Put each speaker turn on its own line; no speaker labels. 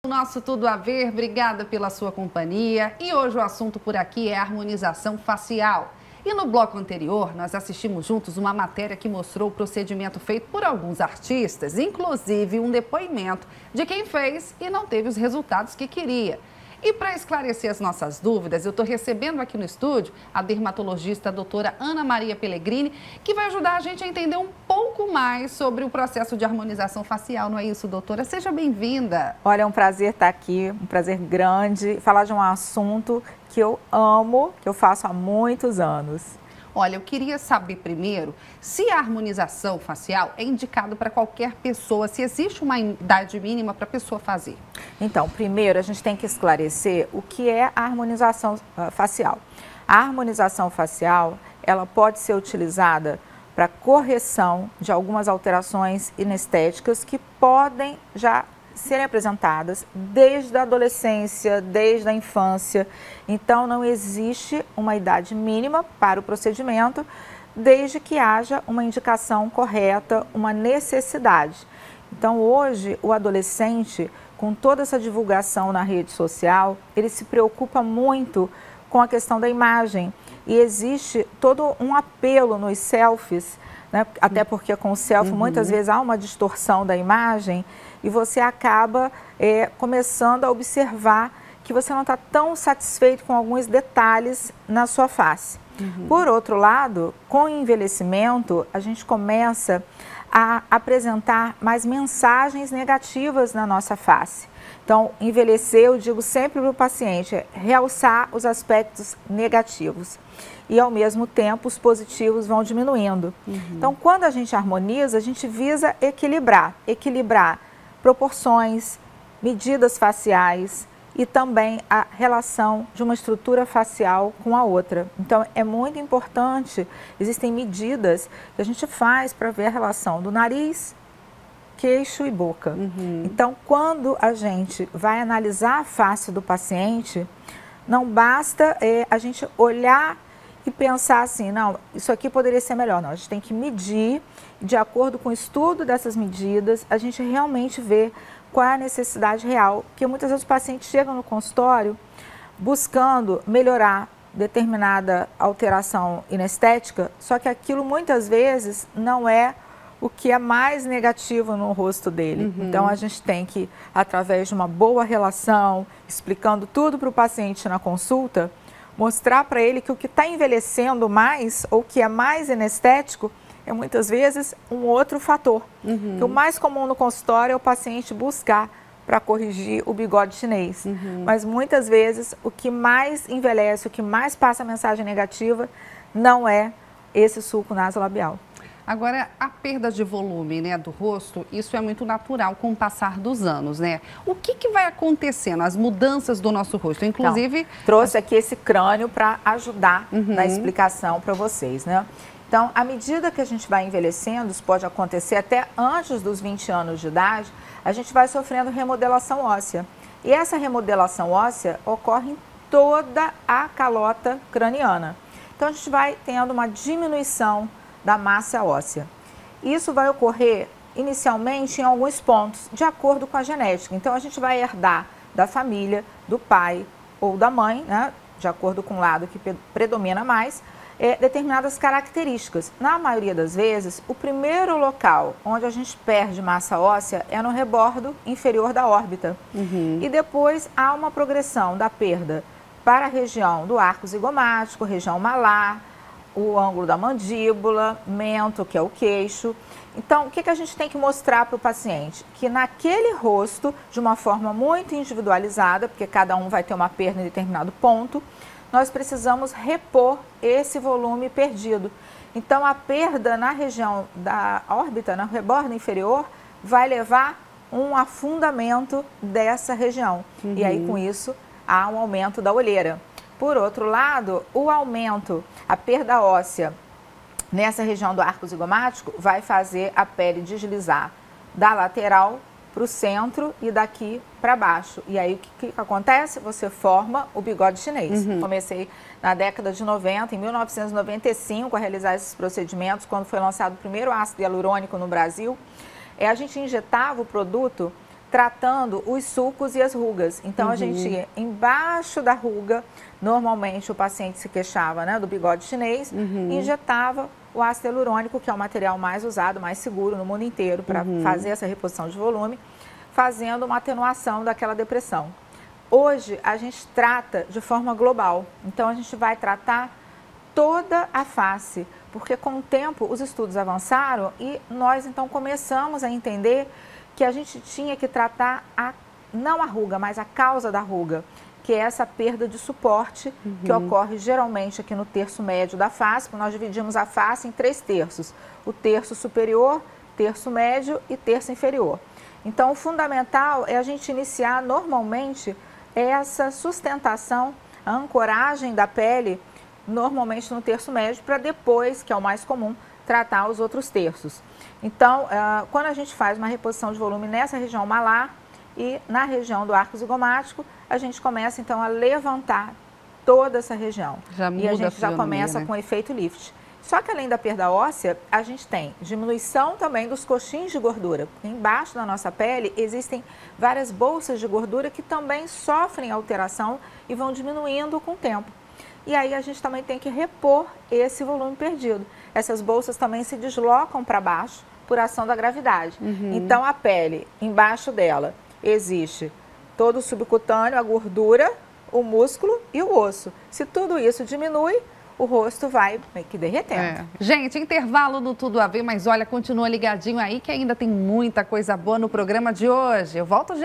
O nosso Tudo a Ver, obrigada pela sua companhia. E hoje o assunto por aqui é a harmonização facial. E no bloco anterior, nós assistimos juntos uma matéria que mostrou o procedimento feito por alguns artistas, inclusive um depoimento de quem fez e não teve os resultados que queria. E para esclarecer as nossas dúvidas, eu estou recebendo aqui no estúdio a dermatologista a doutora Ana Maria Pellegrini, que vai ajudar a gente a entender um pouco mais sobre o processo de harmonização facial, não é isso, doutora? Seja bem-vinda.
Olha, é um prazer estar aqui, um prazer grande, falar de um assunto que eu amo, que eu faço há muitos anos.
Olha, eu queria saber primeiro se a harmonização facial é indicada para qualquer pessoa, se existe uma idade mínima para a pessoa fazer.
Então, primeiro a gente tem que esclarecer o que é a harmonização facial. A harmonização facial, ela pode ser utilizada para correção de algumas alterações inestéticas que podem já serem apresentadas desde a adolescência, desde a infância. Então, não existe uma idade mínima para o procedimento, desde que haja uma indicação correta, uma necessidade. Então, hoje, o adolescente, com toda essa divulgação na rede social, ele se preocupa muito com a questão da imagem. E existe todo um apelo nos selfies, né? Até porque com o selfie muitas vezes há uma distorção da imagem e você acaba começando a observar que você não está tão satisfeito com alguns detalhes na sua face. Por outro lado, com o envelhecimento, a gente começa a apresentar mais mensagens negativas na nossa face. Então, envelhecer, eu digo sempre para o paciente, é realçar os aspectos negativos. E, ao mesmo tempo, os positivos vão diminuindo. Então, quando a gente harmoniza, a gente visa equilibrar proporções, medidas faciais e também a relação de uma estrutura facial com a outra. Então, é muito importante, existem medidas que a gente faz para ver a relação do nariz, queixo e boca. Então, quando a gente vai analisar a face do paciente, não basta a gente olhar e pensar assim, não, isso aqui poderia ser melhor. Não, a gente tem que medir, de acordo com o estudo dessas medidas, a gente realmente vê qual é a necessidade real, porque muitas vezes os pacientes chegam no consultório buscando melhorar determinada alteração inestética, só que aquilo muitas vezes não é o que é mais negativo no rosto dele. Então, a gente tem que, através de uma boa relação, explicando tudo para o paciente na consulta, mostrar para ele que o que está envelhecendo mais, ou que é mais inestético, é muitas vezes um outro fator. Que o mais comum no consultório é o paciente buscar para corrigir o bigode chinês. Mas muitas vezes o que mais envelhece, o que mais passa a mensagem negativa, não é esse sulco nasolabial.
Agora, a perda de volume, né, do rosto, isso é muito natural com o passar dos anos, né? O que vai acontecendo, as mudanças do nosso rosto? Inclusive...
Então, trouxe aqui esse crânio para ajudar na explicação para vocês, né? Então, à medida que a gente vai envelhecendo, isso pode acontecer até antes dos 20 anos de idade, a gente vai sofrendo remodelação óssea. E essa remodelação óssea ocorre em toda a calota craniana. Então, a gente vai tendo uma diminuição da massa óssea. Isso vai ocorrer inicialmente em alguns pontos, de acordo com a genética. Então, a gente vai herdar da família, do pai ou da mãe, né, de acordo com o lado que predomina mais, determinadas características. Na maioria das vezes, o primeiro local onde a gente perde massa óssea é no rebordo inferior da órbita. E depois há uma progressão da perda para a região do arco zigomático, região malar, o ângulo da mandíbula, mento, que é o queixo. Então, o que a gente tem que mostrar para o paciente? Que naquele rosto, de uma forma muito individualizada, porque cada um vai ter uma perda em determinado ponto, nós precisamos repor esse volume perdido. Então, a perda na região da órbita, no rebordo inferior, vai levar um afundamento dessa região. E aí, com isso, há um aumento da olheira. Por outro lado, o aumento, a perda óssea nessa região do arco zigomático vai fazer a pele deslizar da lateral para o centro e daqui para baixo. E aí o que acontece? Você forma o bigode chinês. Comecei na década de 90, em 1995, a realizar esses procedimentos, quando foi lançado o primeiro ácido hialurônico no Brasil. A gente injetava o produto tratando os sulcos e as rugas. Então, a gente ia embaixo da ruga, normalmente o paciente se queixava, né, do bigode chinês, injetava o ácido hialurônico, que é o material mais usado, mais seguro no mundo inteiro para fazer essa reposição de volume, fazendo uma atenuação daquela depressão. Hoje, a gente trata de forma global. Então, a gente vai tratar toda a face, porque com o tempo os estudos avançaram e nós, então, começamos a entender que a gente tinha que tratar não a ruga, mas a causa da ruga, que é essa perda de suporte que ocorre geralmente aqui no terço médio da face, porque nós dividimos a face em 3 terços, o terço superior, terço médio e terço inferior. Então, o fundamental é a gente iniciar normalmente essa sustentação, a ancoragem da pele, normalmente no terço médio, para depois, que é o mais comum, tratar os outros terços. Então, quando a gente faz uma reposição de volume nessa região malar e na região do arco zigomático, a gente começa então a levantar toda essa região. E a gente já começa com efeito lift. Só que além da perda óssea, a gente tem diminuição também dos coxins de gordura. Embaixo da nossa pele existem várias bolsas de gordura que também sofrem alteração e vão diminuindo com o tempo. E aí a gente também tem que repor esse volume perdido. Essas bolsas também se deslocam para baixo por ação da gravidade. Então a pele, embaixo dela, existe todo o subcutâneo, a gordura, o músculo e o osso. Se tudo isso diminui, o rosto vai meio que derretendo.
Gente, intervalo no Tudo a Ver, mas olha, continua ligadinho aí que ainda tem muita coisa boa no programa de hoje. Eu volto já.